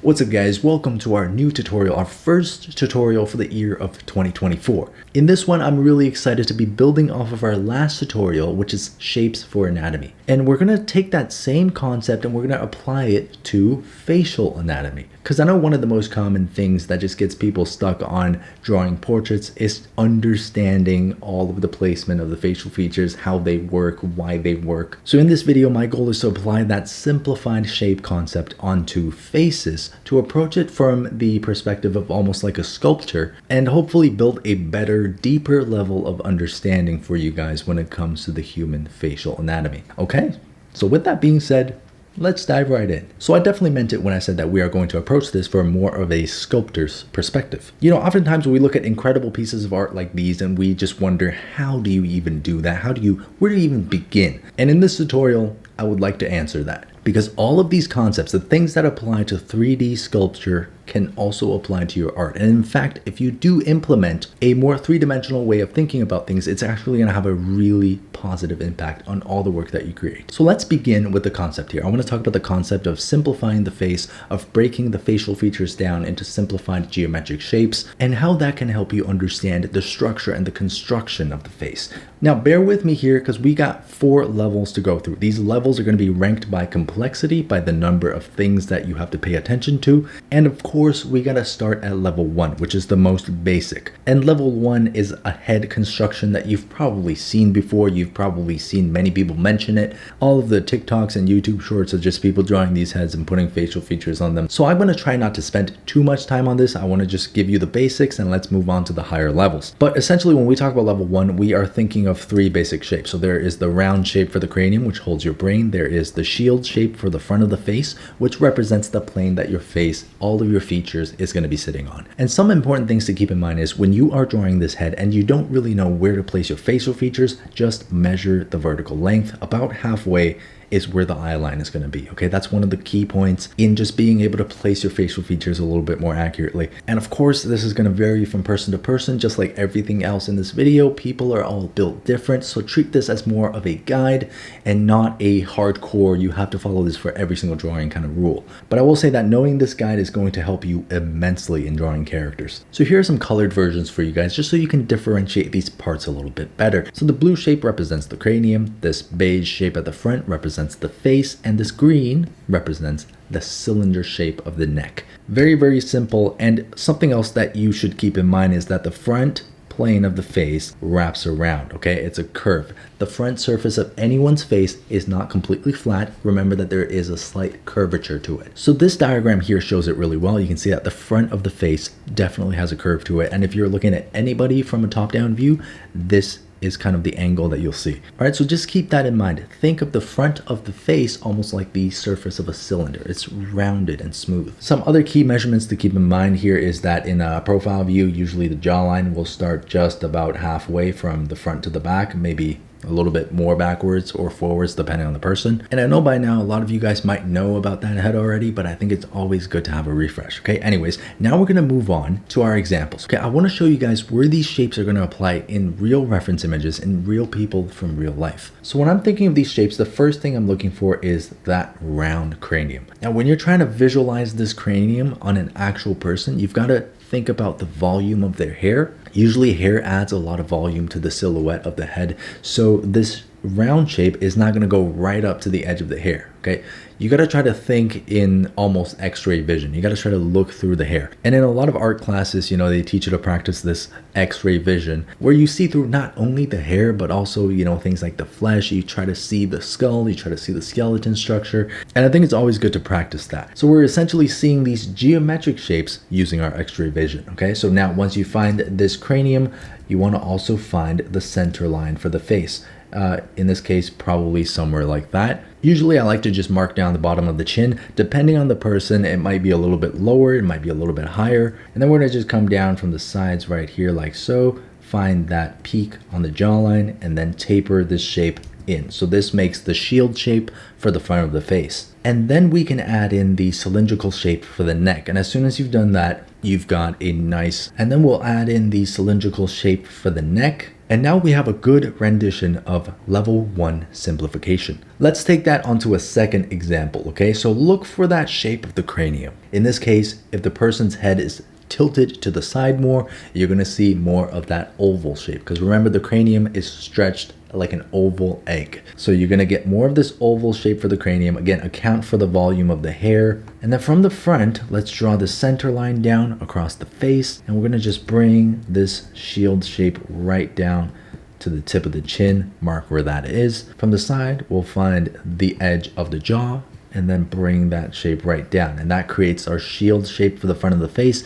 What's up guys, welcome to our new tutorial, our first tutorial for the year of 2024. In this one, I'm really excited to be building off of our last tutorial, which is shapes for anatomy. And we're gonna take that same concept and we're gonna apply it to facial anatomy. Because I know one of the most common things that just gets people stuck on drawing portraits is understanding all of the placement of the facial features, how they work, why they work. So in this video, my goal is to apply that simplified shape concept onto faces to approach it from the perspective of almost like a sculpture and hopefully build a better, deeper level of understanding for you guys when it comes to the human facial anatomy. Okay, so with that being said, let's dive right in. So I definitely meant it when I said that we are going to approach this from more of a sculptor's perspective. You know, oftentimes we look at incredible pieces of art like these and we just wonder, how do you even do that? Where do you even begin? And in this tutorial, I would like to answer that. Because all of these concepts, the things that apply to 3D sculpture, can also apply to your art. And in fact, if you do implement a more three-dimensional way of thinking about things, it's actually going to have a really positive impact on all the work that you create. So let's begin with the concept here. I want to talk about the concept of simplifying the face, of breaking the facial features down into simplified geometric shapes, and how that can help you understand the structure and the construction of the face. Now, bear with me here because we got 4 levels to go through. These levels are going to be ranked by complexity, by the number of things that you have to pay attention to. And of course, we got to start at level 1, which is the most basic. And level 1 is a head construction that you've probably seen before. You've probably seen many people mention it. All of the TikToks and YouTube shorts are just people drawing these heads and putting facial features on them. So I'm going to try not to spend too much time on this. I want to just give you the basics and let's move on to the higher levels. But essentially, when we talk about level 1, we are thinking of 3 basic shapes. So there is the round shape for the cranium, which holds your brain. There is the shield shape for the front of the face, which represents the plane that your face, all of your features, is going to be sitting on. And some important things to keep in mind is when you are drawing this head and you don't really know where to place your facial features, just measure the vertical length. About halfway is where the eye line is going to be. Okay, that's one of the key points in just being able to place your facial features a little bit more accurately. And of course, this is going to vary from person to person, just like everything else in this video. People are all built different, so treat this as more of a guide and not a hardcore, you have to follow this for every single drawing kind of rule. But I will say that knowing this guide is going to help you immensely in drawing characters. So here are some colored versions for you guys, just so you can differentiate these parts a little bit better. So the blue shape represents the cranium, this beige shape at the front represents the face, and this green represents the cylinder shape of the neck. Very, very simple. And something else that you should keep in mind is that the front plane of the face wraps around. Okay, it's a curve. The front surface of anyone's face is not completely flat. Remember that there is a slight curvature to it. So this diagram here shows it really well. You can see that the front of the face definitely has a curve to it. And if you're looking at anybody from a top-down view, this is kind of the angle that you'll see. All right, so just keep that in mind. Think of the front of the face almost like the surface of a cylinder. It's rounded and smooth. Some other key measurements to keep in mind here is that in a profile view, usually the jawline will start just about halfway from the front to the back, maybe a little bit more backwards or forwards depending on the person. And I know by now a lot of you guys might know about that head already, but I think it's always good to have a refresh. Okay, anyways, now we're gonna move on to our examples. Okay, I wanna show you guys where these shapes are gonna apply in real reference images and real people from real life. So when I'm thinking of these shapes, the first thing I'm looking for is that round cranium. Now, when you're trying to visualize this cranium on an actual person, you've gotta think about the volume of their hair. Usually hair adds a lot of volume to the silhouette of the head. So this round shape is not going to go right up to the edge of the hair. Okay, you got to try to think in almost x-ray vision. You got to try to look through the hair. And in a lot of art classes, you know, they teach you to practice this x-ray vision where you see through not only the hair, but also, you know, things like the flesh. You try to see the skull, you try to see the skeleton structure. And I think it's always good to practice that. So we're essentially seeing these geometric shapes using our x-ray vision. Okay, so now once you find this cranium, you want to also find the center line for the face. In this case, probably somewhere like that. Usually I like to just mark down the bottom of the chin. Depending on the person, it might be a little bit lower, it might be a little bit higher. And then we're gonna just come down from the sides right here like so, find that peak on the jawline, and then taper this shape in. So this makes the shield shape for the front of the face. And then we can add in the cylindrical shape for the neck. And as soon as you've done that, you've got a nice, and then we'll add in the cylindrical shape for the neck. And now we have a good rendition of level 1 simplification. Let's take that onto a second example, okay? So look for that shape of the cranium. In this case, if the person's head is tilted to the side more, you're gonna see more of that oval shape. Because remember, the cranium is stretched like an oval egg. So you're gonna get more of this oval shape for the cranium. Again, account for the volume of the hair. And then from the front, let's draw the center line down across the face. And we're gonna just bring this shield shape right down to the tip of the chin, mark where that is. From the side, we'll find the edge of the jaw and then bring that shape right down. And that creates our shield shape for the front of the face.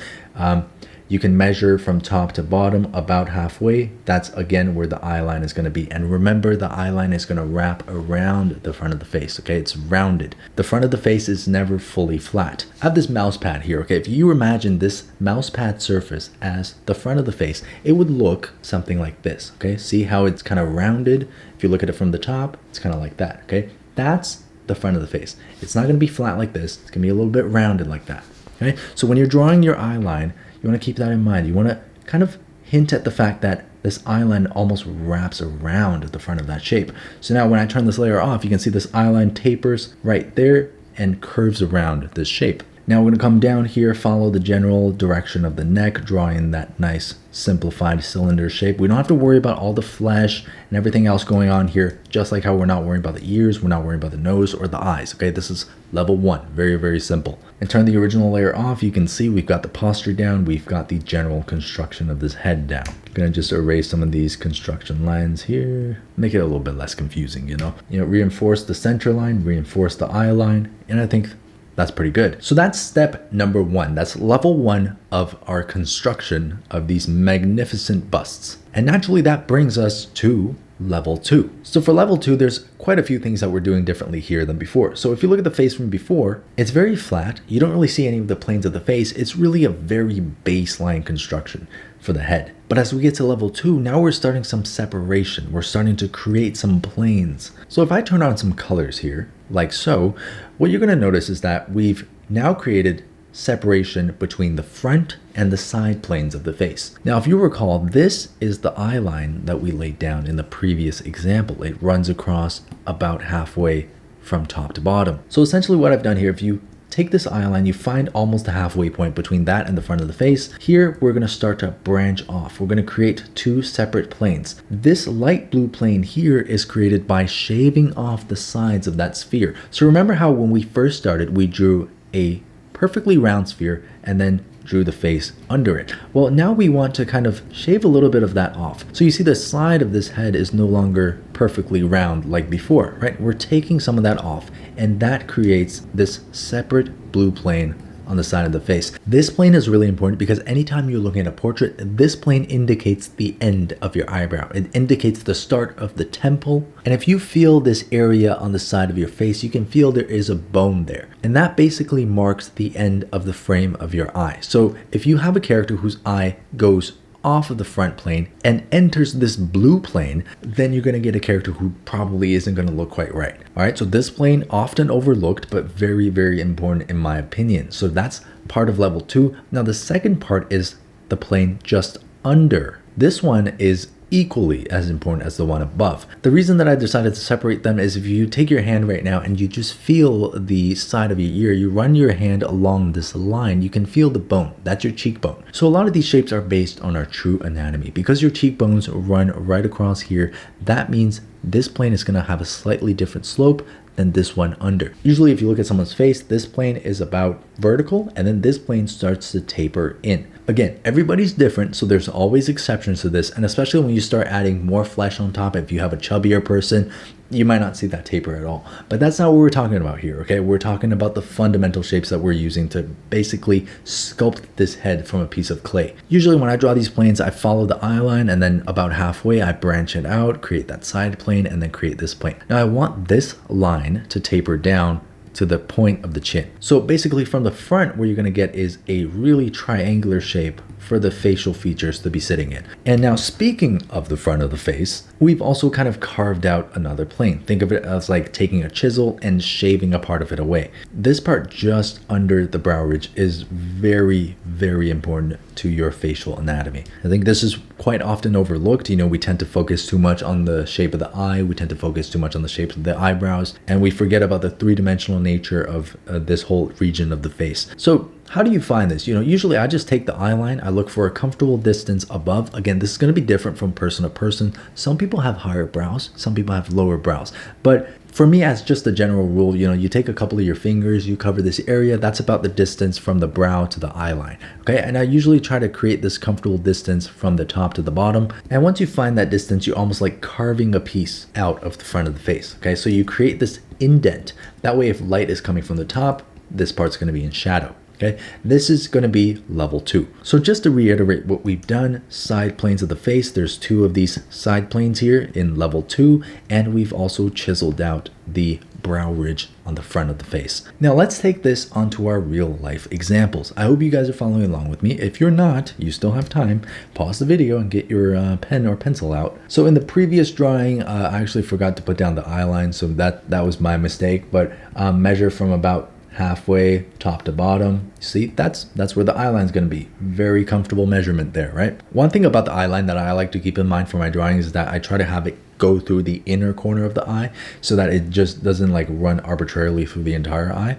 You can measure from top to bottom about halfway. That's again where the eye line is going to be. And remember, the eye line is going to wrap around the front of the face, okay? It's rounded. The front of the face is never fully flat. I have this mouse pad here, okay? If you imagine this mouse pad surface as the front of the face, it would look something like this, okay? See how it's kind of rounded? If you look at it from the top, it's kind of like that, okay? That's the front of the face. It's not going to be flat like this. It's going to be a little bit rounded like that, okay? So when you're drawing your eye line, you want to keep that in mind. You want to kind of hint at the fact that this eye line almost wraps around the front of that shape. So now when I turn this layer off, you can see this eye line tapers right there and curves around this shape. Now we're going to come down here, follow the general direction of the neck, drawing that nice simplified cylinder shape. We don't have to worry about all the flesh and everything else going on here, just like how we're not worrying about the ears, we're not worrying about the nose or the eyes. Okay, this is level 1, very, very simple. And turn the original layer off, you can see we've got the posture down, we've got the general construction of this head down. I'm gonna just erase some of these construction lines here, make it a little bit less confusing, you know, reinforce the center line, reinforce the eye line, and I think that's pretty good. So that's step number 1. That's level 1 of our construction of these magnificent busts. And naturally that brings us to level 2. So for level 2, there's quite a few things that we're doing differently here than before. So if you look at the face from before, it's very flat. You don't really see any of the planes of the face. It's really a very baseline construction for the head. But as we get to level 2, now we're starting some separation. We're starting to create some planes. So if I turn on some colors here, like so, what you're going to notice is that we've now created separation between the front and the side planes of the face. Now, if you recall, this is the eye line that we laid down in the previous example. It runs across about halfway from top to bottom. So essentially what I've done here, if you take this eye line, you find almost a halfway point between that and the front of the face. Here, we're going to start to branch off. We're going to create 2 separate planes. This light blue plane here is created by shaving off the sides of that sphere. So remember how when we first started, we drew a perfectly round sphere and then drew the face under it. Well, now we want to kind of shave a little bit of that off. So you see the side of this head is no longer perfectly round like before, right? We're taking some of that off, and that creates this separate blue plane on the side of the face. This plane is really important because anytime you're looking at a portrait, this plane indicates the end of your eyebrow. It indicates the start of the temple. And if you feel this area on the side of your face, you can feel there is a bone there. And that basically marks the end of the frame of your eye. So if you have a character whose eye goes off of the front plane and enters this blue plane, then you're going to get a character who probably isn't going to look quite right. All right, so this plane often overlooked, but very, very important in my opinion. So that's part of level 2. Now the second part is the plane just under. This one is equally as important as the one above. The reason that I decided to separate them is if you take your hand right now and you just feel the side of your ear, you run your hand along this line, you can feel the bone. That's your cheekbone. So a lot of these shapes are based on our true anatomy. Because your cheekbones run right across here, that means this plane is going to have a slightly different slope than this one under. Usually if you look at someone's face, this plane is about vertical and then this plane starts to taper in. Again, everybody's different, so there's always exceptions to this, and especially when you start adding more flesh on top, if you have a chubbier person, you might not see that taper at all. But that's not what we're talking about here, okay? We're talking about the fundamental shapes that we're using to basically sculpt this head from a piece of clay. Usually when I draw these planes, I follow the eye line, and then about halfway, I branch it out, create that side plane, and then create this plane. Now I want this line to taper down to the point of the chin. So basically from the front, what you're going to get is a really triangular shape for the facial features to be sitting in. And now speaking of the front of the face, we've also kind of carved out another plane. Think of it as like taking a chisel and shaving a part of it away. This part just under the brow ridge is very, very important to your facial anatomy. I think this is quite often overlooked. You know, we tend to focus too much on the shape of the eye. We tend to focus too much on the shape of the eyebrows, and we forget about the three-dimensional nature of this whole region of the face. So how do you find this? You know, usually I just take the eye line, I look for a comfortable distance above. Again, this is going to be different from person to person. Some people have higher brows, some people have lower brows. But for me, as just a general rule, you know, you take a couple of your fingers, you cover this area, that's about the distance from the brow to the eye line. Okay, and I usually try to create this comfortable distance from the top to the bottom. And once you find that distance, you're almost like carving a piece out of the front of the face. Okay, so you create this indent. That way, if light is coming from the top, this part's going to be in shadow. Okay, this is going to be level 2. So just to reiterate what we've done, side planes of the face, there's 2 of these side planes here in level 2, and we've also chiseled out the brow ridge on the front of the face. Now let's take this onto our real life examples. I hope you guys are following along with me. If you're not, you still have time. Pause the video and get your pen or pencil out. So in the previous drawing, I actually forgot to put down the eye line, so that was my mistake, but measure from about halfway top to bottom. See, that's where the eye line is going to be. Very comfortable measurement there, right? One thing about the eye line that I like to keep in mind for my drawings is that I try to have it go through the inner corner of the eye so that it just doesn't like run arbitrarily through the entire eye.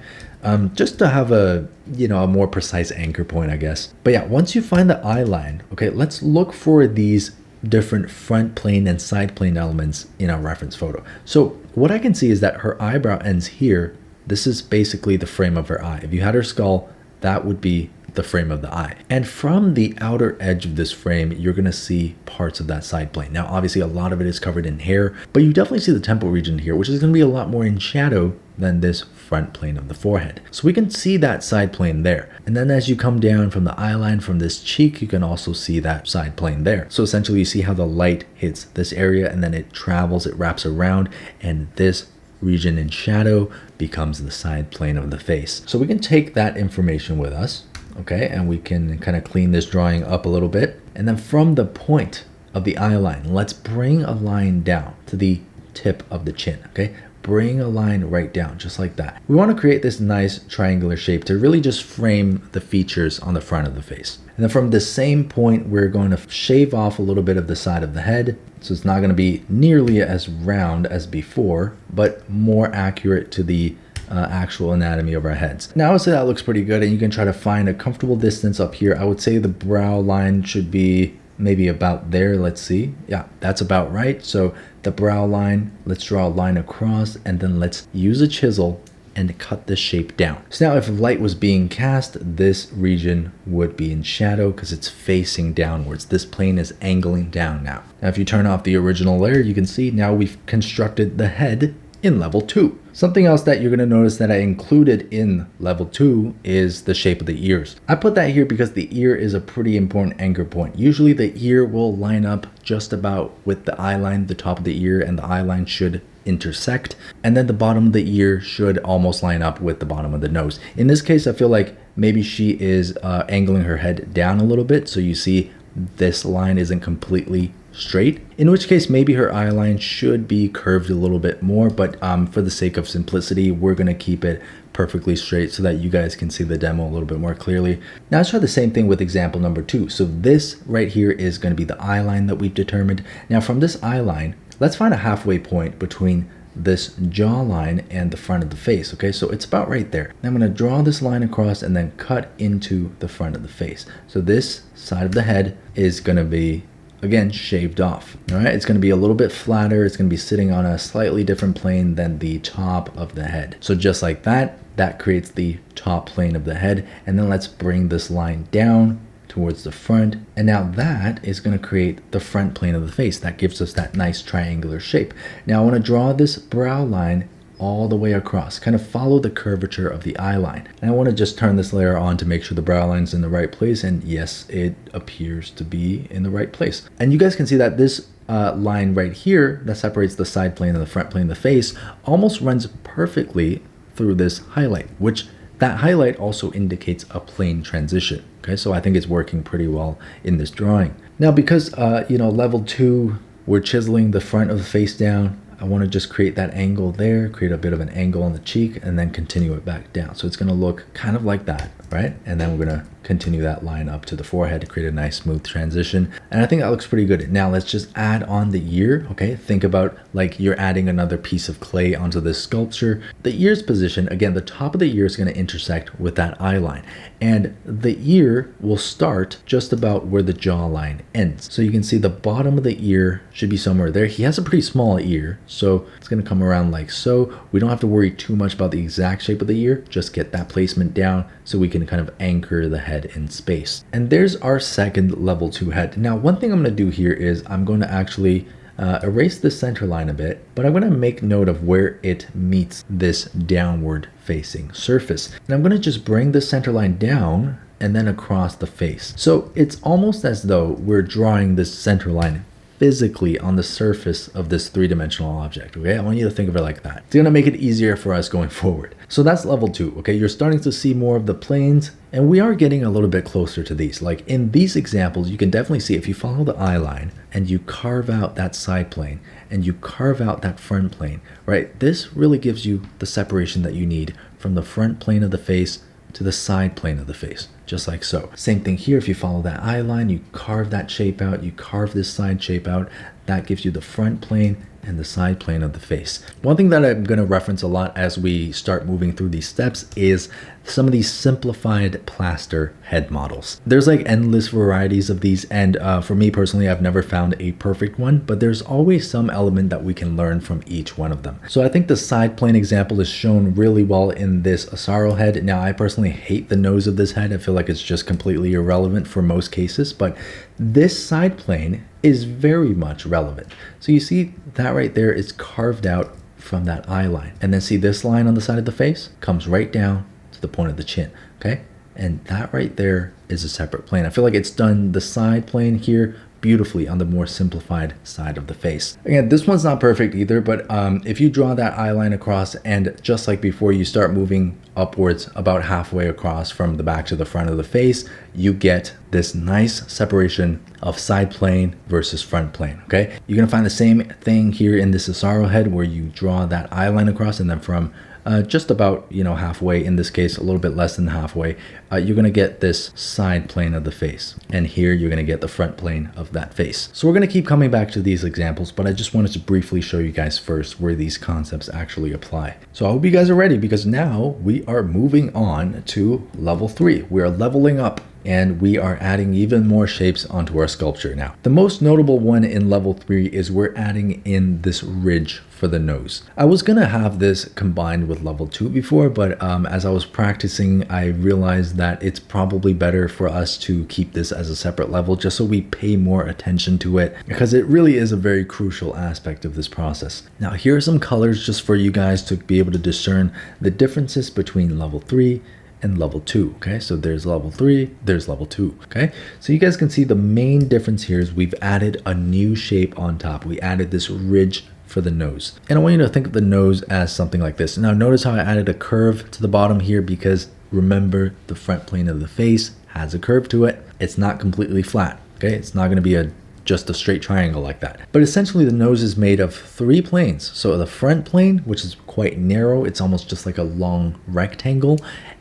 Just to have a, you know, a more precise anchor point, I guess. But yeah, once you find the eye line, okay, let's look for these different front plane and side plane elements in our reference photo. So what I can see is that her eyebrow ends here. This is basically the frame of her eye. If you had her skull, that would be the frame of the eye. And from the outer edge of this frame, you're going to see parts of that side plane. Now, obviously, a lot of it is covered in hair, but you definitely see the temple region here, which is going to be a lot more in shadow than this front plane of the forehead. So we can see that side plane there. And then as you come down from the eye line from this cheek, you can also see that side plane there. So essentially, you see how the light hits this area and then it travels, it wraps around, and this region in shadow becomes the side plane of the face. So we can take that information with us, okay, and we can kind of clean this drawing up a little bit. And then from the point of the eye line, let's bring a line down to the tip of the chin, okay? Bring a line right down, just like that. We want to create this nice triangular shape to really just frame the features on the front of the face. And then from the same point, we're going to shave off a little bit of the side of the head. So it's not going to be nearly as round as before, but more accurate to the actual anatomy of our heads. Now I would say that looks pretty good, and you can try to find a comfortable distance up here. I would say the brow line should be maybe about there. Let's see. Yeah, that's about right. So the brow line, let's draw a line across, and then let's use a chisel and cut this shape down. So now if light was being cast, this region would be in shadow because it's facing downwards. This plane is angling down now. Now if you turn off the original layer, you can see now we've constructed the head in level 2. Something else that you're going to notice that I included in level 2 is the shape of the ears. I put that here because the ear is a pretty important anchor point. Usually the ear will line up just about with the eye line. The top of the ear and the eye line should intersect, and then the bottom of the ear should almost line up with the bottom of the nose. In this case, I feel like maybe she is angling her head down a little bit, so you see this line isn't completely straight, in which case maybe her eye line should be curved a little bit more, but for the sake of simplicity, we're going to keep it perfectly straight so that you guys can see the demo a little bit more clearly. Now let's try the same thing with example number 2. So this right here is going to be the eye line that we've determined. Now from this eye line, let's find a halfway point between this jawline and the front of the face. Okay, so it's about right there. Now I'm going to draw this line across and then cut into the front of the face. So this side of the head is going to be, again, shaved off. All right, it's going to be a little bit flatter. It's going to be sitting on a slightly different plane than the top of the head. So just like that, that creates the top plane of the head. And then let's bring this line down towards the front, and now that is going to create the front plane of the face. That gives us that nice triangular shape. Now I want to draw this brow line all the way across, kind of follow the curvature of the eye line. And I want to just turn this layer on to make sure the brow line's in the right place, and yes, it appears to be in the right place. And you guys can see that this line right here that separates the side plane and the front plane of the face almost runs perfectly through this highlight, which that highlight also indicates a plane transition. Okay, so I think it's working pretty well in this drawing. Now, because level 2, we're chiseling the front of the face down, I want to just create that angle there, create a bit of an angle on the cheek, and then continue it back down. So it's going to look kind of like that, right? And then we're going to continue that line up to the forehead to create a nice smooth transition. And I think that looks pretty good. Now let's just add on the ear, okay? Think about like you're adding another piece of clay onto this sculpture. The ear's position, again, the top of the ear is going to intersect with that eye line. And the ear will start just about where the jawline ends. So you can see the bottom of the ear should be somewhere there. He has a pretty small ear, so it's going to come around like so. We don't have to worry too much about the exact shape of the ear. Just get that placement down so we can kind of anchor the head in space. And there's our second level 2 head. Now, one thing I'm going to do here is I'm going to actually erase the center line a bit, but I'm going to make note of where it meets this downward facing surface. And I'm going to just bring the center line down and then across the face. So it's almost as though we're drawing this center line physically on the surface of this three-dimensional object, okay? I want you to think of it like that. It's gonna make it easier for us going forward. So that's level 2, okay? You're starting to see more of the planes, and we are getting a little bit closer to these. Like in these examples, you can definitely see if you follow the eye line and you carve out that side plane and you carve out that front plane, right? This really gives you the separation that you need from the front plane of the face to the side plane of the face, just like so. Same thing here, if you follow that eye line, you carve that shape out, you carve this side shape out, that gives you the front plane and the side plane of the face. One thing that I'm going to reference a lot as we start moving through these steps is some of these simplified plaster head models. There's like endless varieties of these, and for me personally, I've never found a perfect one, but there's always some element that we can learn from each one of them. So I think the side plane example is shown really well in this Asaro head. Now, I personally hate the nose of this head. I feel like it's just completely irrelevant for most cases, but this side plane is very much relevant. So you see that right there is carved out from that eye line. And then see this line on the side of the face comes right down to the point of the chin, okay? And that right there is a separate plane. I feel like it's done the side plane here beautifully on the more simplified side of the face. Again, this one's not perfect either, but if you draw that eye line across and just like before, you start moving upwards about halfway across from the back to the front of the face, you get this nice separation of side plane versus front plane, okay? You're gonna find the same thing here in this Asaro head where you draw that eye line across and then from just about, halfway, in this case, a little bit less than halfway, you're going to get this side plane of the face. And here you're going to get the front plane of that face. So we're going to keep coming back to these examples, but I just wanted to briefly show you guys first where these concepts actually apply. So I hope you guys are ready, because now we are moving on to level 3. We are leveling up, and we are adding even more shapes onto our sculpture now. The most notable one in level 3 is we're adding in this ridge for the nose. I was gonna have this combined with level 2 before, but as I was practicing, I realized that it's probably better for us to keep this as a separate level just so we pay more attention to it, because it really is a very crucial aspect of this process. Now, here are some colors just for you guys to be able to discern the differences between level 3 and level 2. Okay, so there's level 3, there's level 2. Okay, so you guys can see the main difference here is we've added a new shape on top. We added this ridge for the nose, and I want you to think of the nose as something like this. Now notice how I added a curve to the bottom here, because remember, the front plane of the face has a curve to it. It's not completely flat. Okay, it's not going to be just a straight triangle like that. But essentially the nose is made of 3 planes. So the front plane, which is quite narrow, it's almost just like a long rectangle,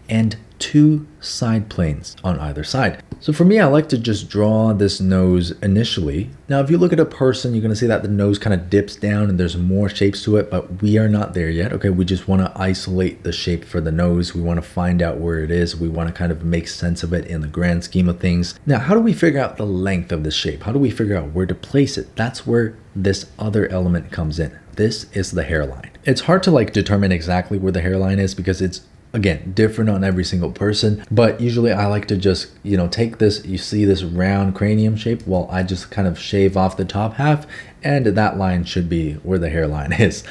and 2 side planes on either side. So for me, I like to just draw this nose initially. Now, if you look at a person, you're gonna see that the nose kind of dips down and there's more shapes to it, but we are not there yet. Okay, we just wanna isolate the shape for the nose. We wanna find out where it is. We wanna kind of make sense of it in the grand scheme of things. Now, how do we figure out the length of the shape? How do we figure out where to place it? That's where this other element comes in. This is the hairline. It's hard to determine exactly where the hairline is, because it's, again, different on every single person, but usually I like to just, take this, you see this round cranium shape, well, I just kind of shave off the top half, and that line should be where the hairline is.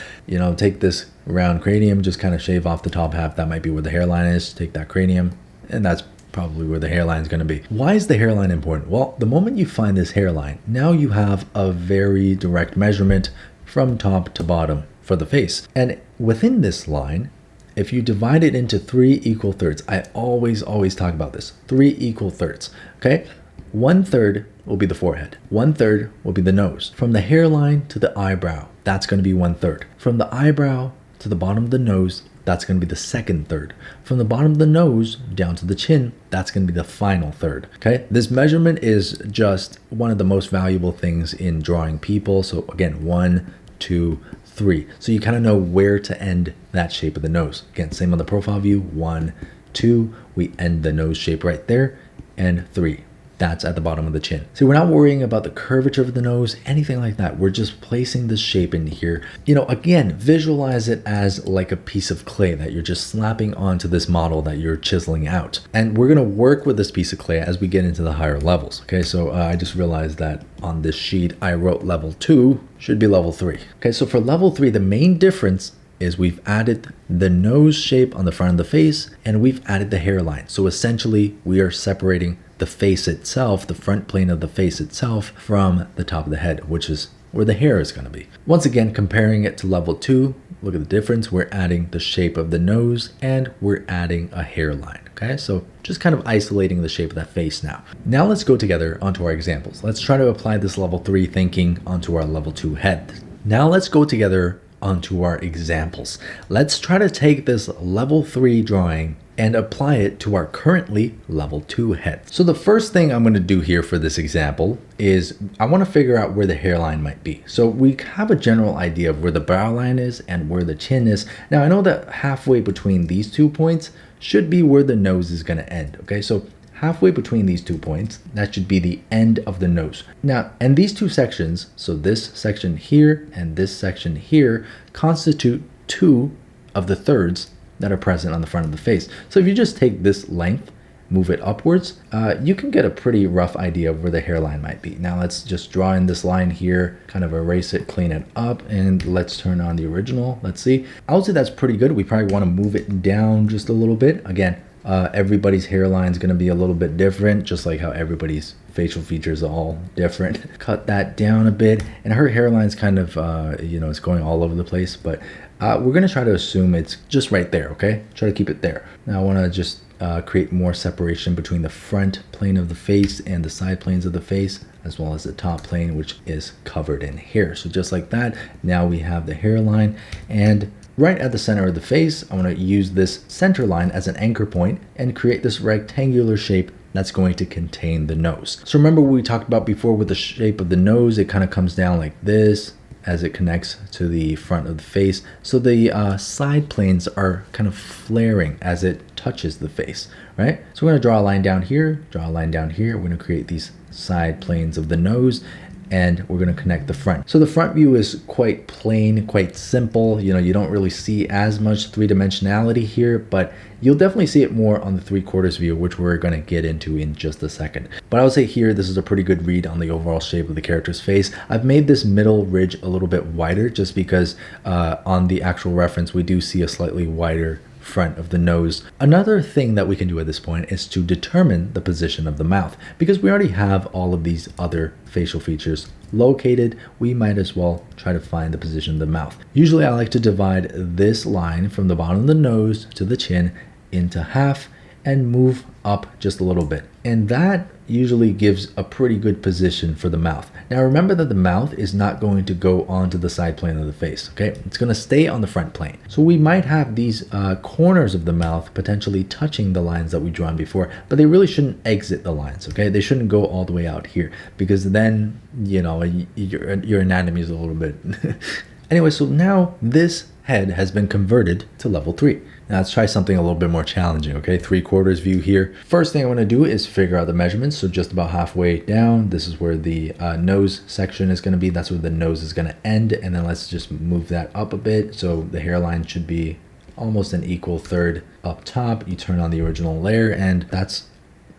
Take this round cranium, just kind of shave off the top half, that might be where the hairline is. Take that cranium, and that's probably where the hairline is going to be. Why is the hairline important? Well, the moment you find this hairline, now you have a very direct measurement from top to bottom for the face. And within this line, if you divide it into 3 equal thirds, I always talk about this, 3 equal thirds, okay? 1/3 will be the forehead. 1/3 will be the nose. From the hairline to the eyebrow, that's going to be 1/3. From the eyebrow to the bottom of the nose, that's going to be the second third. From the bottom of the nose down to the chin, that's going to be the final third, okay? This measurement is just one of the most valuable things in drawing people. So again, 1, 2, 3. So you kind of know where to end that shape of the nose. Again, same on the profile view, 1, 2, we end the nose shape right there, and 3. That's at the bottom of the chin. So we're not worrying about the curvature of the nose, anything like that. We're just placing the shape in here. You know, again, visualize it as like a piece of clay that you're just slapping onto this model that you're chiseling out. And we're gonna work with this piece of clay as we get into the higher levels. Okay, so I just realized that on this sheet, I wrote level 2, should be level 3. Okay, so for level 3, the main difference is we've added the nose shape on the front of the face and we've added the hairline. So essentially we are separating the face itself, the front plane of the face itself, from the top of the head, which is where the hair is going to be. Once again, comparing it to level 2, look at the difference. We're adding the shape of the nose and we're adding a hairline. Okay, so just kind of isolating the shape of that face now. Now let's go together onto our examples. Let's try to apply this level 3 thinking onto our level 2 head. Now let's go together onto our examples. Let's try to take this level 3 drawing and apply it to our currently level 2 head. So the first thing I'm going to do here for this example is I want to figure out where the hairline might be. So we have a general idea of where the brow line is and where the chin is. Now I know that halfway between these 2 points should be where the nose is going to end. Okay, so halfway between these 2 points, that should be the end of the nose. Now, and these 2 sections, so this section here and this section here, constitute 2 of the thirds that are present on the front of the face. So if you just take this length, move it upwards, you can get a pretty rough idea of where the hairline might be. Now let's just draw in this line here, kind of erase it, clean it up, and let's turn on the original. Let's see. I would say that's pretty good. We probably want to move it down just a little bit. Again, everybody's hairline is going to be a little bit different, just like how everybody's facial features are all different. Cut that down a bit, and her hairline's kind of, you know, it's going all over the place, but we're going to try to assume it's just right there, okay? Try to keep it there. Now I want to just create more separation between the front plane of the face and the side planes of the face, as well as the top plane, which is covered in hair. So just like that, now we have the hairline, and right at the center of the face, I want to use this center line as an anchor point and create this rectangular shape that's going to contain the nose. So remember what we talked about before with the shape of the nose, it kind of comes down like this as it connects to the front of the face. So the side planes are kind of flaring as it touches the face, right? So we're going to draw a line down here, draw a line down here. We're going to create these side planes of the nose, and we're going to connect the front. So the front view is quite plain, quite simple. You know, you don't really see as much three-dimensionality here, but you'll definitely see it more on the 3/4 view, which we're going to get into in just a second. But I would say here, this is a pretty good read on the overall shape of the character's face. I've made this middle ridge a little bit wider just because on the actual reference, we do see a slightly wider front of the nose. Another thing that we can do at this point is to determine the position of the mouth. Because we already have all of these other facial features located, we might as well try to find the position of the mouth. Usually I like to divide this line from the bottom of the nose to the chin into half and move up just a little bit. And that usually gives a pretty good position for the mouth. Now remember that the mouth is not going to go onto the side plane of the face, okay? It's going to stay on the front plane. So we might have these corners of the mouth potentially touching the lines that we drawn before, but they really shouldn't exit the lines, okay? They shouldn't go all the way out here, because then, you know, your anatomy is a little bit... Anyway, so now this head has been converted to level 3. Now let's try something a little bit more challenging, okay? 3/4 view here. First thing I want to do is figure out the measurements. So just about halfway down, this is where the nose section is going to be. That's where the nose is going to end. And then let's just move that up a bit. So the hairline should be almost an equal third up top. You turn on the original layer, and that's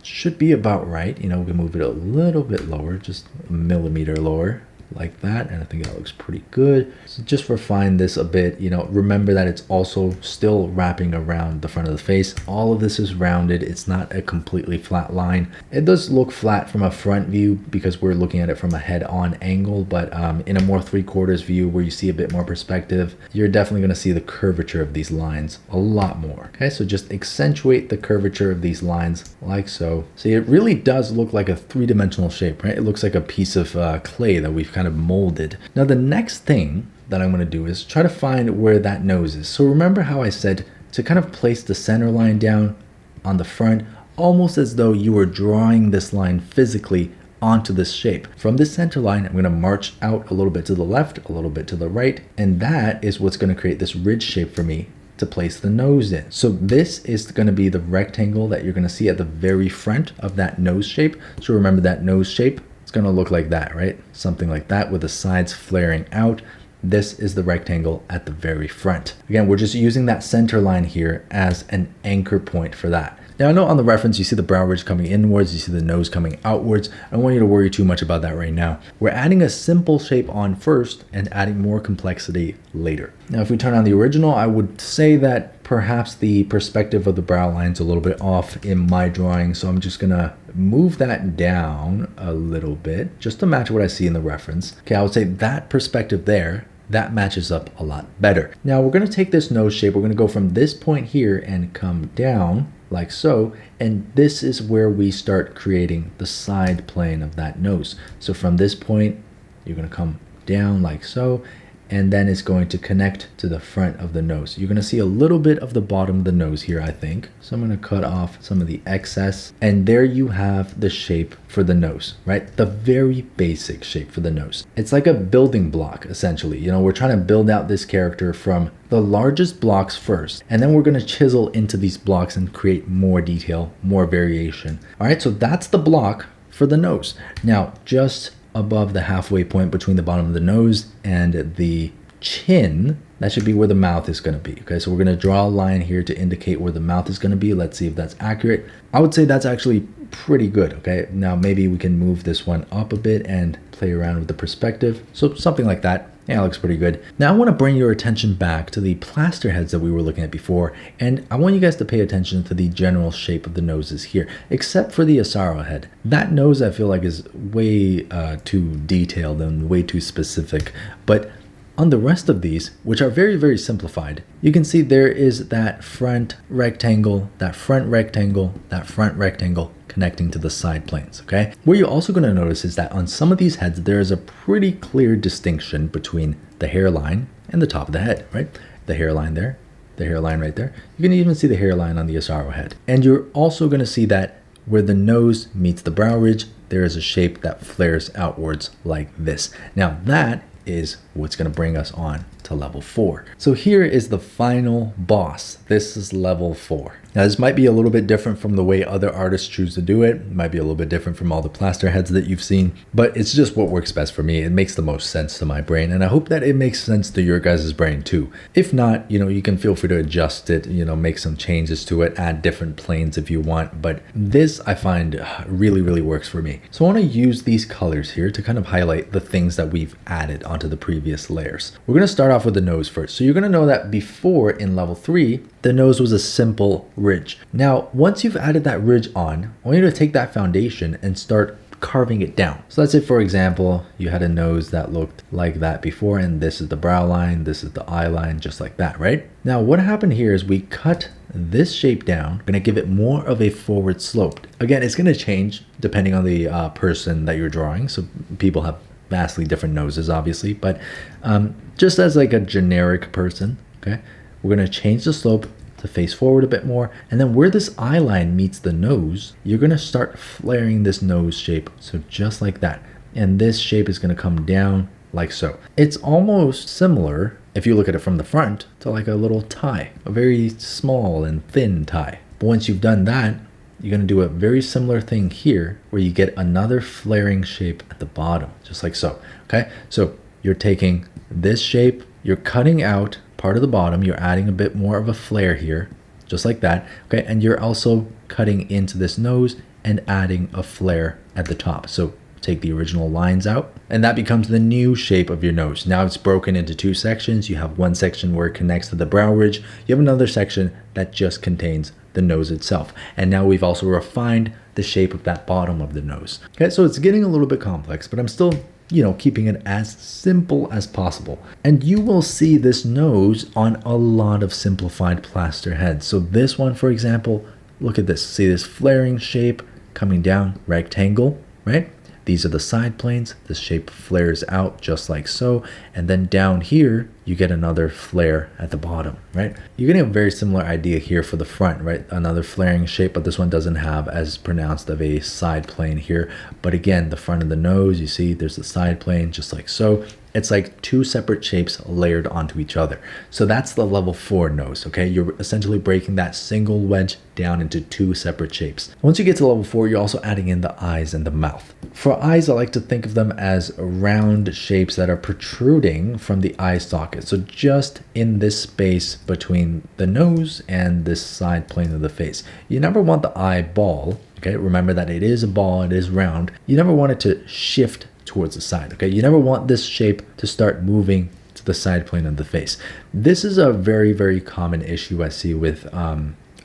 should be about right. You know, we can move it a little bit lower, just a millimeter lower. like that, and I think that looks pretty good. So just refine this a bit, you know, remember that it's also still wrapping around the front of the face. All of this is rounded. It's not a completely flat line. It does look flat from a front view because we're looking at it from a head-on angle, but in a more 3/4 view where you see a bit more perspective, you're definitely going to see the curvature of these lines a lot more. Okay, so just accentuate the curvature of these lines like so. See, it really does look like a three-dimensional shape, right? It looks like a piece of clay that we've kind of molded. Now the next thing that I'm going to do is try to find where that nose is. So remember how I said to kind of place the center line down on the front, almost as though you were drawing this line physically onto this shape. From this center line, I'm going to march out a little bit to the left, a little bit to the right, and that is what's going to create this ridge shape for me to place the nose in. So this is going to be the rectangle that you're going to see at the very front of that nose shape. So remember that nose shape, it's going to look like that, right? Something like that with the sides flaring out. This is the rectangle at the very front. Again, we're just using that center line here as an anchor point for that. Now I know on the reference you see the brow ridge coming inwards, you see the nose coming outwards. I don't want you to worry too much about that right now. We're adding a simple shape on first and adding more complexity later. Now if we turn on the original, I would say that perhaps the perspective of the brow line's a little bit off in my drawing, so I'm just gonna move that down a little bit just to match what I see in the reference. Okay, I would say that perspective there, that matches up a lot better. Now we're gonna take this nose shape, we're gonna go from this point here and come down like so, and this is where we start creating the side plane of that nose. So from this point, you're going to come down like so, and then it's going to connect to the front of the nose. You're going to see a little bit of the bottom of the nose here, I think. So I'm going to cut off some of the excess, and there you have the shape for the nose, right? The very basic shape for the nose. It's like a building block, essentially. You know, we're trying to build out this character from the largest blocks first, and then we're going to chisel into these blocks and create more detail, more variation. All right, so that's the block for the nose. Now, just above the halfway point between the bottom of the nose and the chin, that should be where the mouth is going to be. Okay, so we're going to draw a line here to indicate where the mouth is going to be. Let's see if that's accurate. I would say that's actually pretty good. Okay, now maybe we can move this one up a bit and play around with the perspective. So something like that. Yeah, it looks pretty good. Now I want to bring your attention back to the plaster heads that we were looking at before, and I want you guys to pay attention to the general shape of the noses here, except for the Asaro head. That nose I feel like is way too detailed and way too specific, but on the rest of these, which are very, very simplified, you can see there is that front rectangle, that front rectangle, that front rectangle connecting to the side planes, okay? What you're also gonna notice is that on some of these heads, there is a pretty clear distinction between the hairline and the top of the head, right? The hairline there, the hairline right there. You can even see the hairline on the Asaro head. And you're also gonna see that where the nose meets the brow ridge, there is a shape that flares outwards like this. Now that is what's going to bring us on to level 4. So here is the final boss. This is level 4. Now this might be a little bit different from the way other artists choose to do it. It might be a little bit different from all the plaster heads that you've seen, but it's just what works best for me. It makes the most sense to my brain, and I hope that it makes sense to your guys' brain too. If not, you know, you can feel free to adjust it, you know, make some changes to it, add different planes if you want, but this I find really, really works for me. So I want to use these colors here to kind of highlight the things that we've added onto the previous layers. We're going to start off with the nose first. So you're going to know that before in level 3, the nose was a simple ridge. Now, once you've added that ridge on, I want you to take that foundation and start carving it down. So let's say, for example, you had a nose that looked like that before, and this is the brow line, this is the eye line, just like that, right? Now, what happened here is we cut this shape down, gonna give it more of a forward slope. Again, it's gonna change depending on the person that you're drawing. So people have vastly different noses, obviously, but just as like a generic person, okay, we're gonna change the slope to face forward a bit more, and then where this eye line meets the nose, you're gonna start flaring this nose shape, so just like that, and this shape is gonna come down like so. It's almost similar, if you look at it from the front, to like a little tie, a very small and thin tie. But once you've done that, you're gonna do a very similar thing here, where you get another flaring shape at the bottom, just like so, okay? So you're taking this shape, you're cutting out part of the bottom, you're adding a bit more of a flare here, just like that, okay? And you're also cutting into this nose and adding a flare at the top. So take the original lines out, and that becomes the new shape of your nose. Now it's broken into two sections. You have one section where it connects to the brow ridge. You have another section that just contains the nose itself. And now we've also refined the shape of that bottom of the nose. Okay, so it's getting a little bit complex, but I'm still, keeping it as simple as possible. And you will see this nose on a lot of simplified plaster heads. So this one, for example, look at this. See this flaring shape coming down, rectangle, right? These are the side planes. This shape flares out just like so. And then down here, you get another flare at the bottom, right? You're getting a very similar idea here for the front, right? Another flaring shape, but this one doesn't have as pronounced of a side plane here. But again, the front of the nose, you see there's the side plane just like so. It's like two separate shapes layered onto each other. So that's the level 4 nose, okay? You're essentially breaking that single wedge down into two separate shapes. Once you get to level 4, you're also adding in the eyes and the mouth. For eyes, I like to think of them as round shapes that are protruding from the eye socket. So just in this space between the nose and this side plane of the face. You never want the eyeball, okay? Remember that it is a ball, it is round. You never want it to shift towards the side, okay? You never want this shape to start moving to the side plane of the face. This is a very, very common issue I see with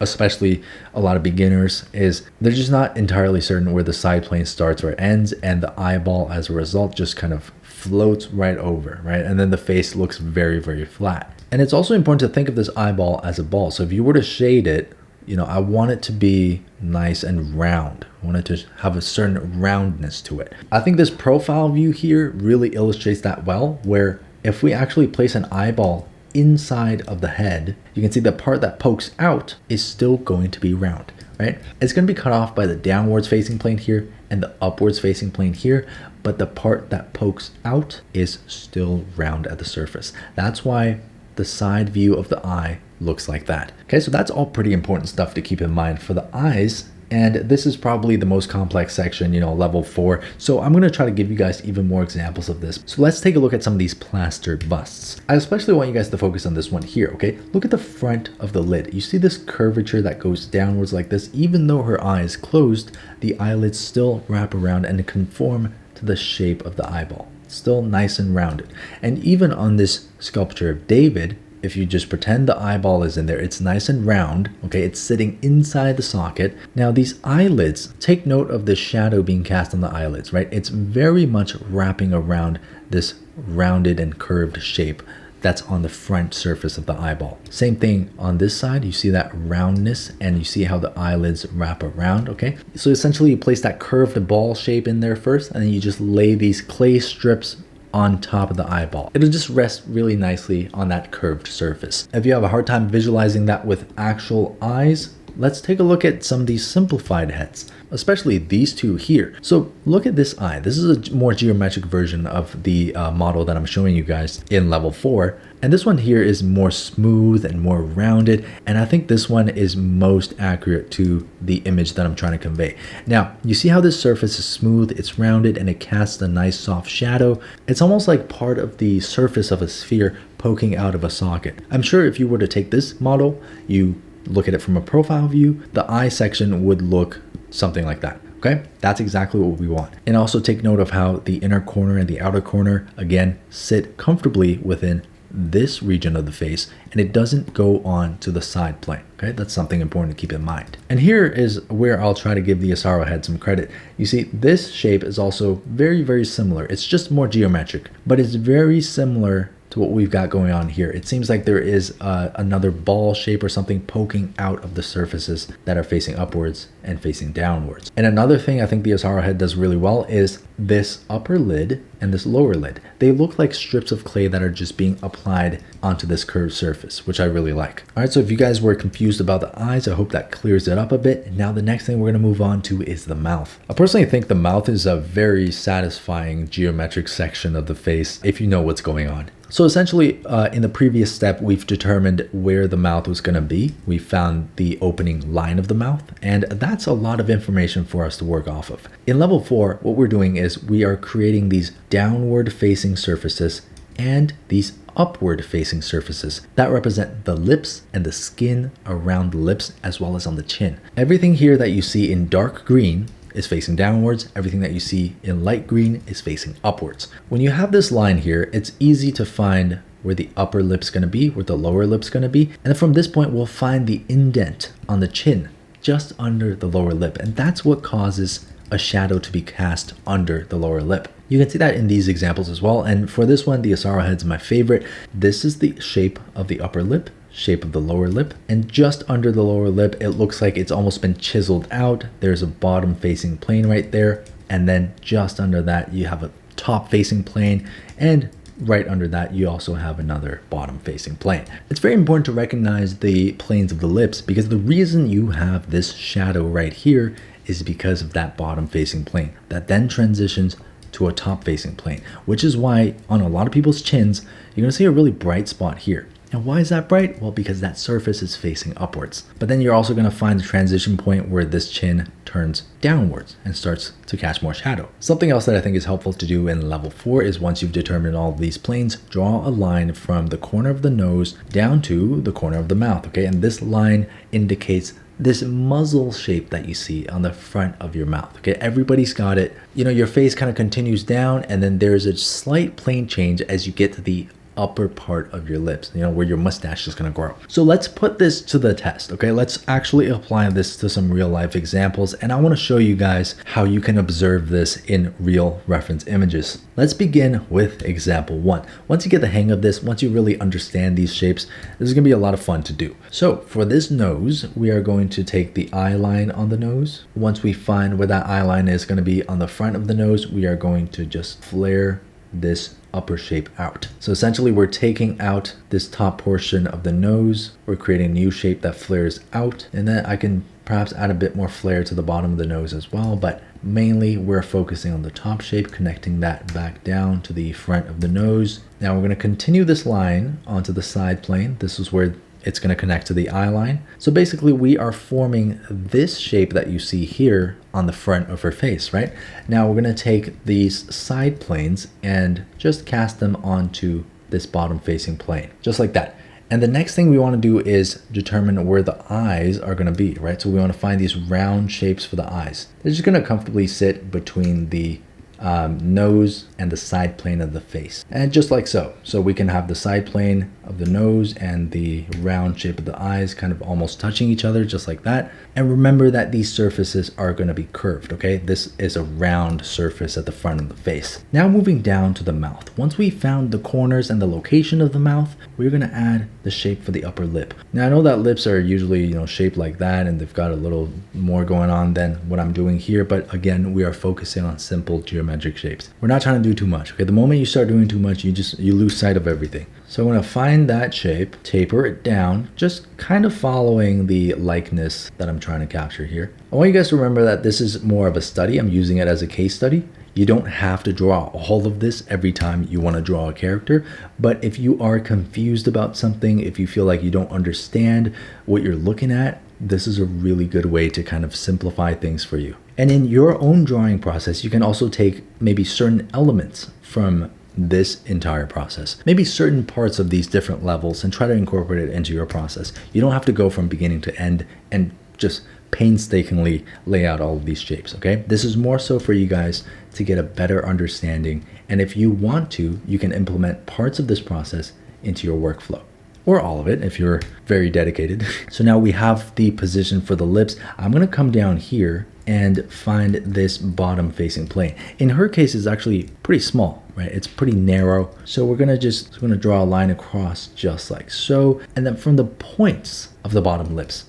especially a lot of beginners, is they're just not entirely certain where the side plane starts or ends, and the eyeball as a result just kind of floats right over, right? And then the face looks very, very flat. And it's also important to think of this eyeball as a ball. So if you were to shade it, I want it to be nice and round. I want it to have a certain roundness to it. I think this profile view here really illustrates that well, where if we actually place an eyeball inside of the head, you can see the part that pokes out is still going to be round, right? It's going to be cut off by the downwards facing plane here and the upwards facing plane here, but the part that pokes out is still round at the surface. That's why the side view of the eye looks like that. Okay, so that's all pretty important stuff to keep in mind for the eyes. And this is probably the most complex section, level 4. So I'm going to try to give you guys even more examples of this. So let's take a look at some of these plastered busts. I especially want you guys to focus on this one here, okay? Look at the front of the lid. You see this curvature that goes downwards like this. Even though her eye is closed, the eyelids still wrap around and conform to the shape of the eyeball. Still nice and rounded. And even on this sculpture of David, if you just pretend the eyeball is in there, it's nice and round, okay? It's sitting inside the socket. Now these eyelids, take note of the shadow being cast on the eyelids, right? It's very much wrapping around this rounded and curved shape that's on the front surface of the eyeball. Same thing on this side, you see that roundness and you see how the eyelids wrap around, okay? So essentially you place that curved ball shape in there first, and then you just lay these clay strips on top of the eyeball. It'll just rest really nicely on that curved surface. If you have a hard time visualizing that with actual eyes, let's take a look at some of these simplified heads, especially these two here. So look at this eye. This is a more geometric version of the model that I'm showing you guys in level 4. And this one here is more smooth and more rounded. And I think this one is most accurate to the image that I'm trying to convey. Now, you see how this surface is smooth, it's rounded, and it casts a nice soft shadow. It's almost like part of the surface of a sphere poking out of a socket. I'm sure if you were to take this model, you look at it from a profile view, the eye section would look something like that. Okay, that's exactly what we want. And also take note of how the inner corner and the outer corner, again, sit comfortably within this region of the face, and it doesn't go on to the side plane. Okay, that's something important to keep in mind. And here is where I'll try to give the Asaro head some credit. You see, this shape is also very, very similar. It's just more geometric, but it's very similar to what we've got going on here. It seems like there is another ball shape or something poking out of the surfaces that are facing upwards and facing downwards. And another thing I think the Asaro head does really well is this upper lid and this lower lid. They look like strips of clay that are just being applied onto this curved surface, which I really like. All right, so if you guys were confused about the eyes, I hope that clears it up a bit. Now the next thing we're gonna move on to is the mouth. I personally think the mouth is a very satisfying geometric section of the face if you know what's going on. So essentially, in the previous step, we've determined where the mouth was going to be. We found the opening line of the mouth, and that's a lot of information for us to work off of. In level 4, what we're doing is we are creating these downward facing surfaces and these upward facing surfaces that represent the lips and the skin around the lips as well as on the chin. Everything here that you see in dark green is facing downwards. Everything that you see in light green is facing upwards. When you have this line here, it's easy to find where the upper lip's going to be, where the lower lip's going to be. And then from this point, we'll find the indent on the chin just under the lower lip. And that's what causes a shadow to be cast under the lower lip. You can see that in these examples as well. And for this one, the Asaro head's my favorite. This is the shape of the upper lip, shape of the lower lip, and just under the lower lip, it looks like it's almost been chiseled out. There's a bottom facing plane right there. And then just under that, you have a top facing plane, and right under that, you also have another bottom facing plane. It's very important to recognize the planes of the lips, because the reason you have this shadow right here is because of that bottom facing plane that then transitions to a top facing plane, which is why on a lot of people's chins, you're gonna see a really bright spot here. And why is that bright? Well, because that surface is facing upwards. But then you're also gonna find the transition point where this chin turns downwards and starts to cast more shadow. Something else that I think is helpful to do in level 4 is once you've determined all of these planes, draw a line from the corner of the nose down to the corner of the mouth, okay? And this line indicates this muzzle shape that you see on the front of your mouth, okay? Everybody's got it. You know, your face kind of continues down, and then there's a slight plane change as you get to the upper part of your lips, you know, where your mustache is going to grow. So let's put this to the test, okay? Let's actually apply this to some real life examples, and I want to show you guys how you can observe this in real reference images. Let's begin with example 1. Once you get the hang of this, once you really understand these shapes, this is going to be a lot of fun to do. So for this nose, we are going to take the eye line on the nose. Once we find where that eye line is going to be on the front of the nose, we are going to just flare this upper shape out. So essentially we're taking out this top portion of the nose, we're creating a new shape that flares out, and then I can perhaps add a bit more flare to the bottom of the nose as well, but mainly we're focusing on the top shape, connecting that back down to the front of the nose. Now we're going to continue this line onto the side plane. This is where it's going to connect to the eye line. So basically we are forming this shape that you see here on the front of her face, right? Now we're going to take these side planes and just cast them onto this bottom facing plane, just like that. And the next thing we want to do is determine where the eyes are going to be, right? So we want to find these round shapes for the eyes. They're just going to comfortably sit between the nose and the side plane of the face, and just like so. So we can have the side plane of the nose and the round shape of the eyes kind of almost touching each other, just like that. And remember that these surfaces are going to be curved, okay? This is a round surface at the front of the face. Now moving down to the mouth. Once we found the corners and the location of the mouth, we're going to add the shape for the upper lip. Now I know that lips are usually, you know, shaped like that, and they've got a little more going on than what I'm doing here, but again, we are focusing on simple geometric shapes. We're not trying to do too much, okay? The moment you start doing too much, you lose sight of everything. So I'm going to find that shape, taper it down, just kind of following the likeness that I'm trying to capture here. I want you guys to remember that this is more of a study. I'm using it as a case study. You don't have to draw all of this every time you want to draw a character, but if you are confused about something, if you feel like you don't understand what you're looking at, this is a really good way to kind of simplify things for you. And in your own drawing process, you can also take maybe certain elements from this entire process, maybe certain parts of these different levels, and try to incorporate it into your process. You don't have to go from beginning to end and just painstakingly lay out all of these shapes, okay? This is more so for you guys to get a better understanding, and if you want to, you can implement parts of this process into your workflow, or all of it if you're very dedicated. So now we have the position for the lips. I'm going to come down here and find this bottom facing plane. In her case, it's actually pretty small, right? It's pretty narrow. So we're going to draw a line across just like so. And then from the points of the bottom lips,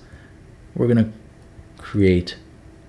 we're going to create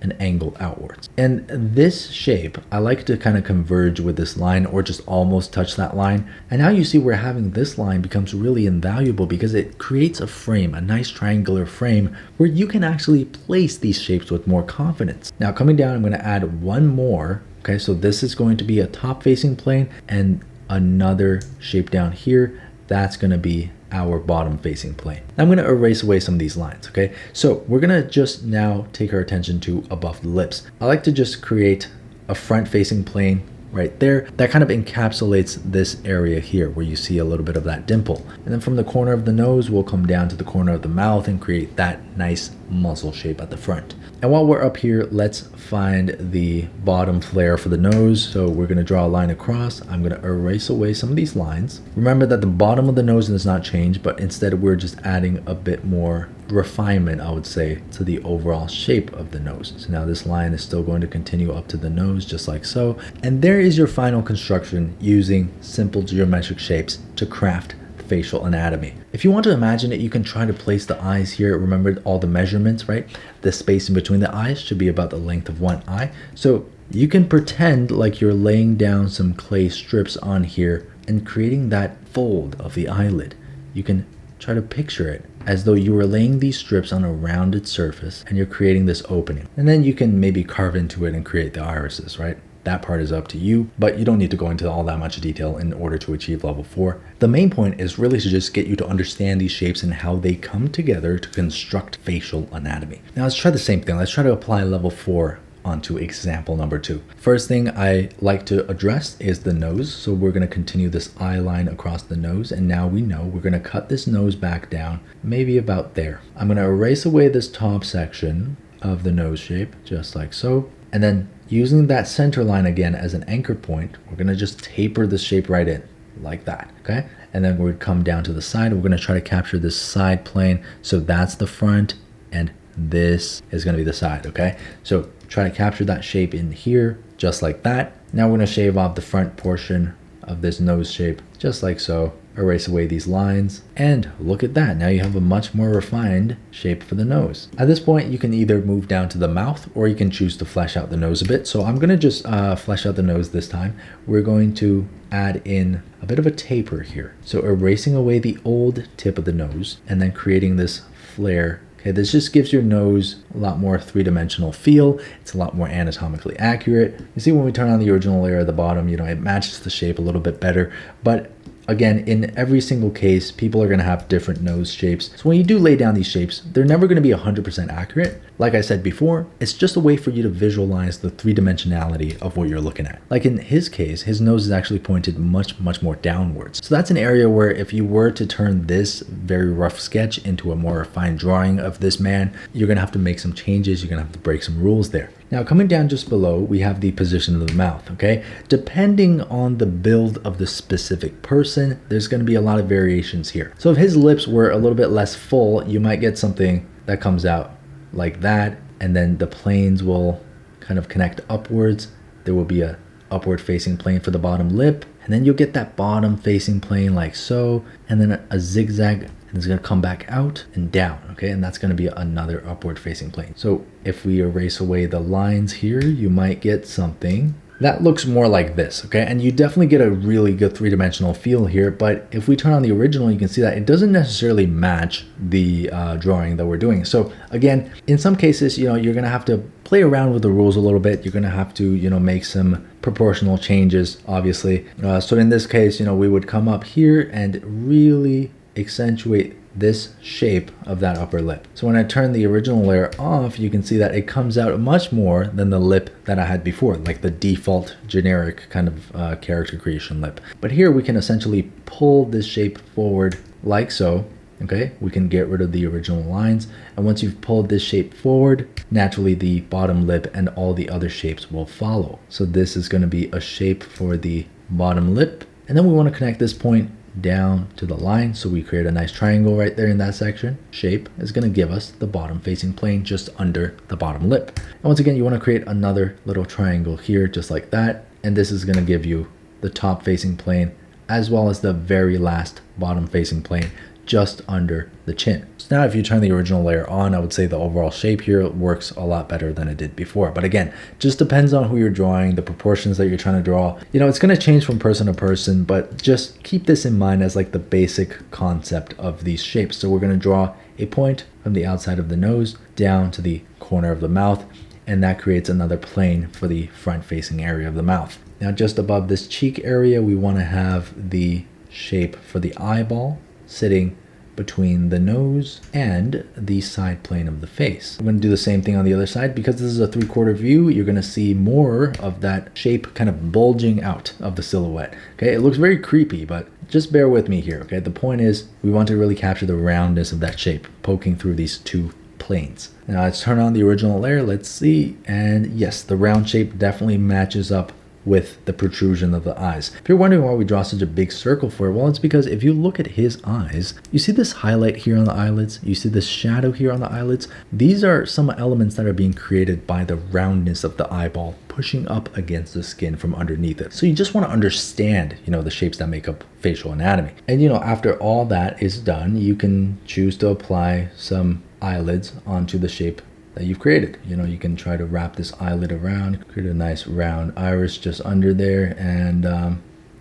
an angle outwards. And this shape, I like to kind of converge with this line or just almost touch that line. And now you see where having this line becomes really invaluable because it creates a frame, a nice triangular frame where you can actually place these shapes with more confidence. Now coming down, I'm going to add one more. Okay, so this is going to be a top facing plane and another shape down here. That's going to be our bottom facing plane. I'm going to erase away some of these lines, okay? So we're going to just now take our attention to above the lips. I like to just create a front facing plane right there. That kind of encapsulates this area here where you see a little bit of that dimple. And then from the corner of the nose, we'll come down to the corner of the mouth and create that nice muzzle shape at the front. And while we're up here, let's find the bottom flare for the nose. So we're going to draw a line across. I'm going to erase away some of these lines. Remember that the bottom of the nose does not change, but instead we're just adding a bit more refinement, I would say, to the overall shape of the nose. So now this line is still going to continue up to the nose just like so. And there is your final construction using simple geometric shapes to craft facial anatomy. If you want to imagine it, you can try to place the eyes here. Remember all the measurements, right? The space in between the eyes should be about the length of one eye. So you can pretend like you're laying down some clay strips on here and creating that fold of the eyelid. You can try to picture it as though you were laying these strips on a rounded surface and you're creating this opening. And then you can maybe carve into it and create the irises, right? That part is up to you, but you don't need to go into all that much detail in order to achieve level 4. The main point is really to just get you to understand these shapes and how they come together to construct facial anatomy. Now let's try the same thing. Let's try to apply level 4 onto example number 2. First thing I like to address is the nose. So we're going to continue this eye line across the nose, and now we know we're going to cut this nose back down, maybe about there. I'm going to erase away this top section of the nose shape, just like so. And then using that center line again as an anchor point, we're going to just taper the shape right in like that, okay? And then we'll come down to the side. We're going to try to capture this side plane. So that's the front and this is going to be the side, okay? So try to capture that shape in here, just like that. Now we're going to shave off the front portion of this nose shape, just like so. Erase away these lines, and look at that. Now you have a much more refined shape for the nose. At this point, you can either move down to the mouth or you can choose to flesh out the nose a bit. So I'm going to just flesh out the nose this time. We're going to add in a bit of a taper here. So erasing away the old tip of the nose and then creating this flare. Okay, this just gives your nose a lot more three-dimensional feel. It's a lot more anatomically accurate. You see when we turn on the original layer at the bottom, you know, it matches the shape a little bit better. But again, in every single case, people are going to have different nose shapes. So when you do lay down these shapes, they're never going to be 100% accurate. Like I said before, it's just a way for you to visualize the three-dimensionality of what you're looking at. Like in his case, his nose is actually pointed much more downwards. So that's an area where if you were to turn this very rough sketch into a more refined drawing of this man, you're going to have to make some changes. You're going to have to break some rules there. Now coming down just below, we have the position of the mouth, okay? Depending on the build of the specific person, there's going to be a lot of variations here. So if his lips were a little bit less full, you might get something that comes out like that, and then the planes will kind of connect upwards. There will be a upward facing plane for the bottom lip, and then you'll get that bottom facing plane like so, and then a zigzag, and it's going to come back out and down, okay? And that's going to be another upward facing plane. So if we erase away the lines here, you might get something that looks more like this, okay? And you definitely get a really good three-dimensional feel here, but if we turn on the original, you can see that it doesn't necessarily match the drawing that we're doing. So again, in some cases, you know, you're gonna have to play around with the rules a little bit. You're gonna have to, you know, make some proportional changes, obviously. So in this case, you know, we would come up here and really accentuate this shape of that upper lip. So when I turn the original layer off, you can see that it comes out much more than the lip that I had before, like the default generic kind of character creation lip. But here we can essentially pull this shape forward like so. Okay, we can get rid of the original lines. And once you've pulled this shape forward, naturally the bottom lip and all the other shapes will follow. So this is going to be a shape for the bottom lip. And then we want to connect this point down to the line, so we create a nice triangle right there in that section. Shape is going to give us the bottom facing plane just under the bottom lip. And once again, you want to create another little triangle here just like that, and this is going to give you the top facing plane as well as the very last bottom facing plane just under the chin. So now if you turn the original layer on, I would say the overall shape here works a lot better than it did before. But again, just depends on who you're drawing, the proportions that you're trying to draw. You know, it's going to change from person to person, but just keep this in mind as like the basic concept of these shapes. So we're going to draw a point from the outside of the nose down to the corner of the mouth, and that creates another plane for the front facing area of the mouth. Now just above this cheek area, we want to have the shape for the eyeball sitting between the nose and the side plane of the face. I'm going to do the same thing on the other side. Because this is a 3/4 view, you're going to see more of that shape kind of bulging out of the silhouette. Okay, it looks very creepy, but just bear with me here. Okay, the point is we want to really capture the roundness of that shape poking through these two planes. Now let's turn on the original layer. Let's see. And yes, the round shape definitely matches up with the protrusion of the eyes. If you're wondering why we draw such a big circle for it, well, it's because if you look at his eyes, you see this highlight here on the eyelids, you see this shadow here on the eyelids. These are some elements that are being created by the roundness of the eyeball pushing up against the skin from underneath it. So you just want to understand, the shapes that make up facial anatomy. And after all that is done, you can choose to apply some eyelids onto the shape that you've created. You can try to wrap this eyelid around, create a nice round iris just under there, and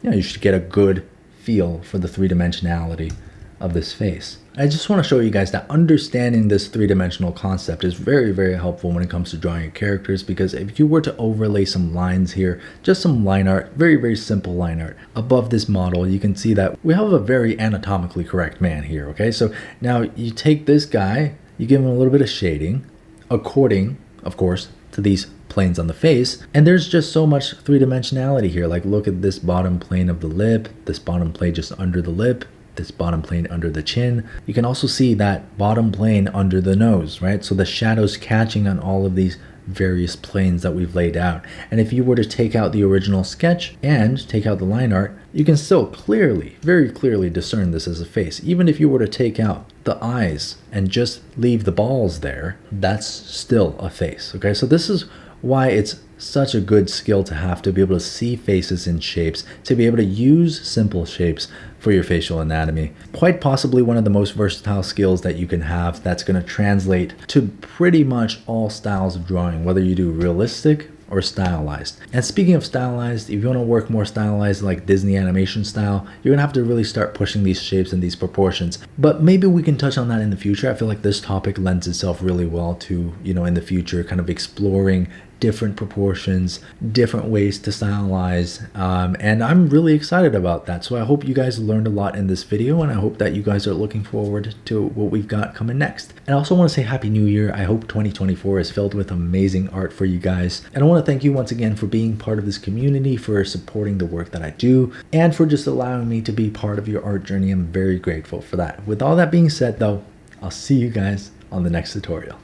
you should get a good feel for the three-dimensionality of this face. I just want to show you guys that understanding this three-dimensional concept is very, very helpful when it comes to drawing your characters, because if you were to overlay some lines here, just some line art, very, very simple line art, above this model, you can see that we have a very anatomically correct man here, okay? So now you take this guy, you give him a little bit of shading, according, of course, to these planes on the face. And there's just so much three-dimensionality here. Like, look at this bottom plane of the lip, this bottom plane just under the lip, this bottom plane under the chin. You can also see that bottom plane under the nose, right? So the shadow's catching on all of these various planes that we've laid out. And if you were to take out the original sketch and take out the line art, you can still clearly, very clearly discern this as a face. Even if you were to take out the eyes and just leave the balls there, that's still a face. Okay, so this is why it's such a good skill to have, to be able to see faces in shapes, to be able to use simple shapes for your facial anatomy. Quite possibly one of the most versatile skills that you can have that's going to translate to pretty much all styles of drawing, whether you do realistic or stylized. And speaking of stylized, if you want to work more stylized like Disney animation style, you're gonna have to really start pushing these shapes and these proportions. But maybe we can touch on that in the future. I feel like this topic lends itself really well to, in the future, kind of exploring different proportions, different ways to stylize, and I'm really excited about that. So I hope you guys learned a lot in this video, and I hope that you guys are looking forward to what we've got coming next. And I also want to say Happy New Year. I hope 2024 is filled with amazing art for you guys. And I want to thank you once again for being part of this community, for supporting the work that I do, and for just allowing me to be part of your art journey. I'm very grateful for that. With all that being said though, I'll see you guys on the next tutorial.